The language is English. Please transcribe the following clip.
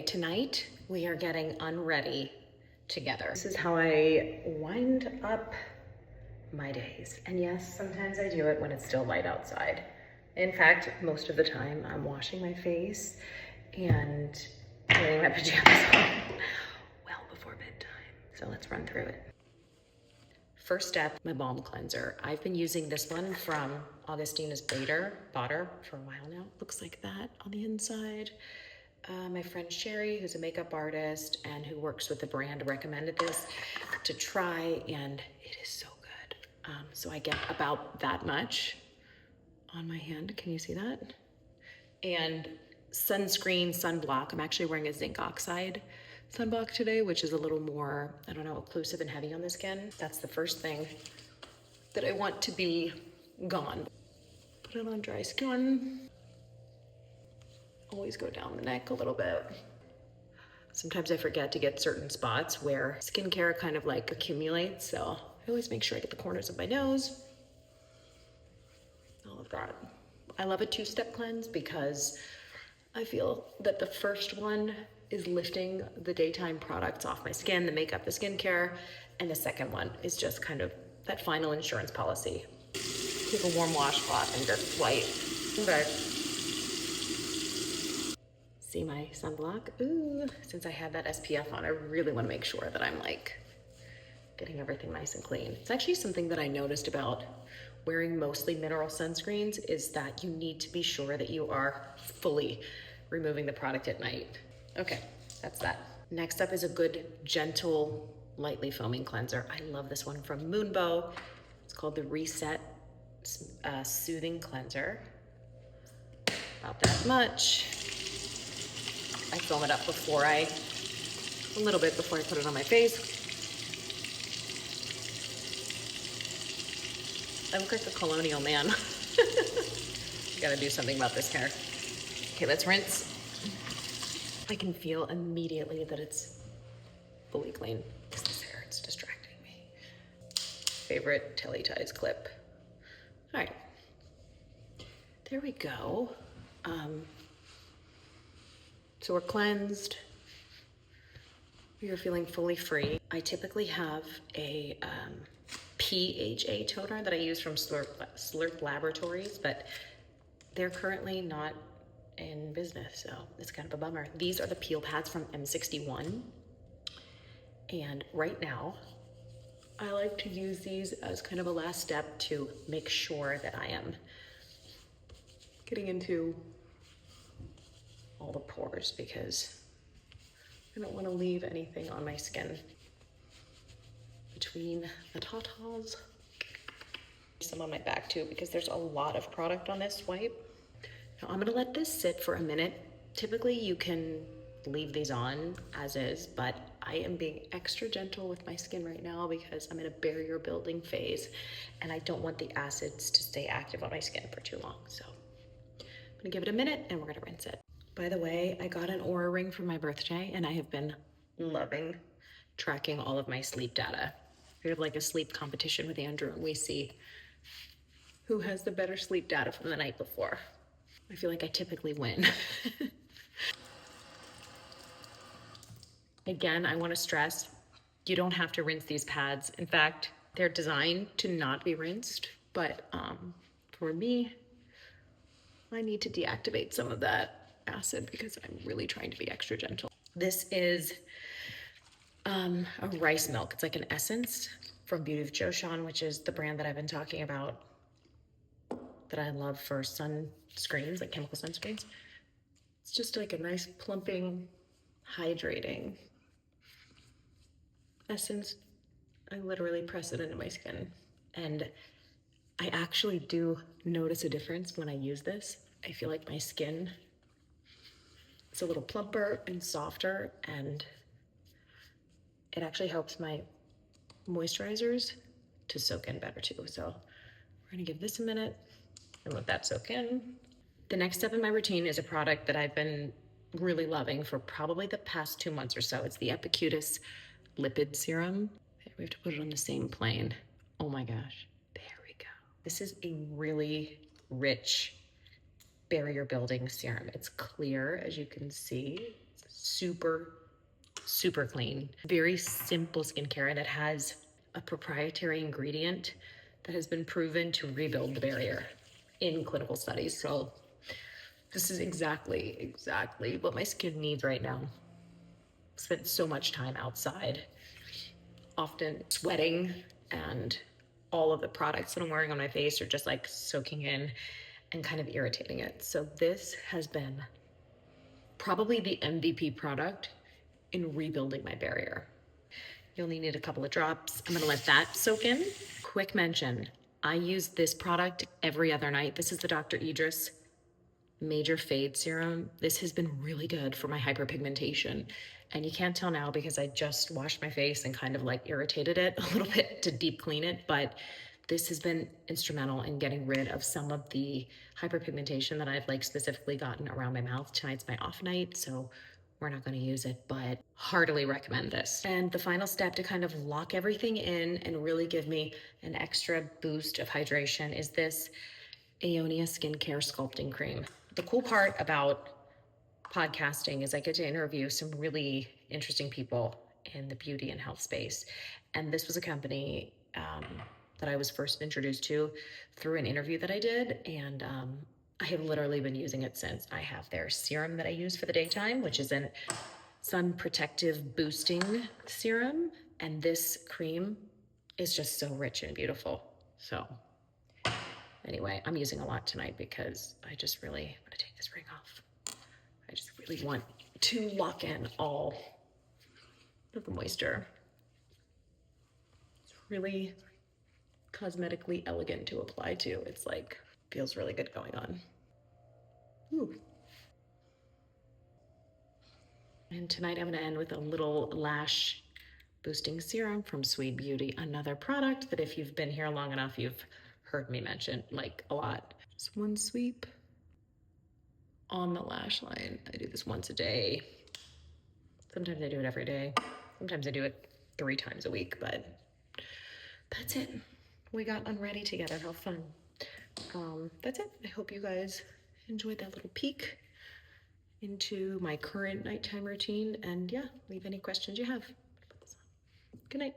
Tonight, we are getting Unready together. This is how I wind up my days. And yes, sometimes I do it when it's still light outside. In fact, most of the time I'm washing my face and putting my pajamas on well before bedtime. So let's run through it. First step, my balm cleanser. I've been using this one from Augustina's Bader for a while now. Looks like that on the inside. My friend Sherry, who's a makeup artist and who works with the brand, recommended this to try, and it is so good. So I get about that much on my hand. Can you see that? And sunscreen, sunblock. I'm actually wearing a zinc oxide sunblock today, which is a little more, I don't know, occlusive and heavy on the skin. That's the first thing that I want to be gone. Put it on dry skin. Always go down the neck a little bit. Sometimes I forget to get certain spots where skincare kind of like accumulates, so I always make sure I get the corners of my nose. All of that. I love a two-step cleanse because I feel that the first one is lifting the daytime products off my skin, the makeup, the skincare, and the second one is just kind of that final insurance policy. Take a warm washcloth and just wipe. Okay. See my sunblock? Ooh, since I have that SPF on, I really want to make sure that I'm like getting everything nice and clean. It's actually something that I noticed about wearing mostly mineral sunscreens is that you need to be sure that you are fully removing the product at night. Okay, that's that. Next up is a good, gentle, lightly foaming cleanser. I love this one from Moonbow. It's called the Reset Soothing Cleanser. About that much. I foam it up a little bit before I put it on my face. I look like a colonial man. Gotta do something about this hair. Okay, let's rinse. I can feel immediately that it's fully clean. This hair, it's distracting me. Favorite Telly Ties clip. All right, there we go. So we're cleansed. We are feeling fully free. I typically have a PHA toner that I use from Slurp Laboratories, but they're currently not in business, so it's kind of a bummer. These are the peel pads from M61. And right now, I like to use these as kind of a last step to make sure that I am getting into all the pores because I don't want to leave anything on my skin between the tatas. Some on my back too because there's a lot of product on this wipe. Now I'm gonna let this sit for a minute. Typically you can leave these on as is, but I am being extra gentle with my skin right now because I'm in a barrier building phase and I don't want the acids to stay active on my skin for too long. So I'm gonna give it a minute and we're gonna rinse it. By the way, I got an Oura ring for my birthday and I have been loving tracking all of my sleep data. We have like a sleep competition with Andrew and we see who has the better sleep data from the night before. I feel like I typically win. Again, I want to stress, you don't have to rinse these pads. In fact, they're designed to not be rinsed, but for me, I need to deactivate some of that acid because I'm really trying to be extra gentle. This is a rice milk. It's like an essence from Beauty of Joshan, which is the brand that I've been talking about that I love for sunscreens, like chemical sunscreens. It's just like a nice plumping, hydrating essence. I literally press it into my skin and I actually do notice a difference when I use this. I feel like my skin is a little plumper and softer and it actually helps my moisturizers to soak in better too. So we're gonna give this a minute and let that soak in. The next step in my routine is a product that I've been really loving for probably the past 2 months or so. It's the Epicutis Lipid Serum. We have to put it on the same plane. Oh my gosh, there we go. This is a really rich barrier building serum. It's clear, as you can see. It's super, super clean. Very simple skincare, and it has a proprietary ingredient that has been proven to rebuild the barrier in clinical studies. So this is exactly what my skin needs right now. Spent so much time outside, often sweating, and all of the products that I'm wearing on my face are just like soaking in and kind of irritating it. So this has been probably the MVP product in rebuilding my barrier. You only need a couple of drops. I'm gonna let that soak in. Quick mention, I use this product every other night. This is the Dr. Idris Major Fade Serum. This has been really good for my hyperpigmentation. And you can't tell now because I just washed my face and kind of like irritated it a little bit to deep clean it, but this has been instrumental in getting rid of some of the hyperpigmentation that I've like specifically gotten around my mouth. Tonight's my off night, so we're not going to use it, but heartily recommend this. And the final step to kind of lock everything in and really give me an extra boost of hydration is this Aonia Skincare Sculpting Cream. The cool part about podcasting is I get to interview some really interesting people in the beauty and health space. And this was a company that I was first introduced to through an interview that I did. And I have literally been using it since. I have their serum that I use for the daytime, which is an sun protective boosting serum. And this cream is just so rich and beautiful. So anyway, I'm using a lot tonight because I just really want to take this ring off. I just really want to lock in all of the moisture. It's really cosmetically elegant to apply to. It's like, feels really good going on. Ooh. And tonight I'm gonna end with a little lash boosting serum from Sweet Beauty, another product that if you've been here long enough, you've heard me mention like a lot. Just one sweep on the lash line. I do this once a day. Sometimes I do it every day. Sometimes I do it 3 times a week, but that's it. We got Unready together. How fun. That's it. I hope you guys enjoyed that little peek into my current nighttime routine. And yeah, leave any questions you have. Good night.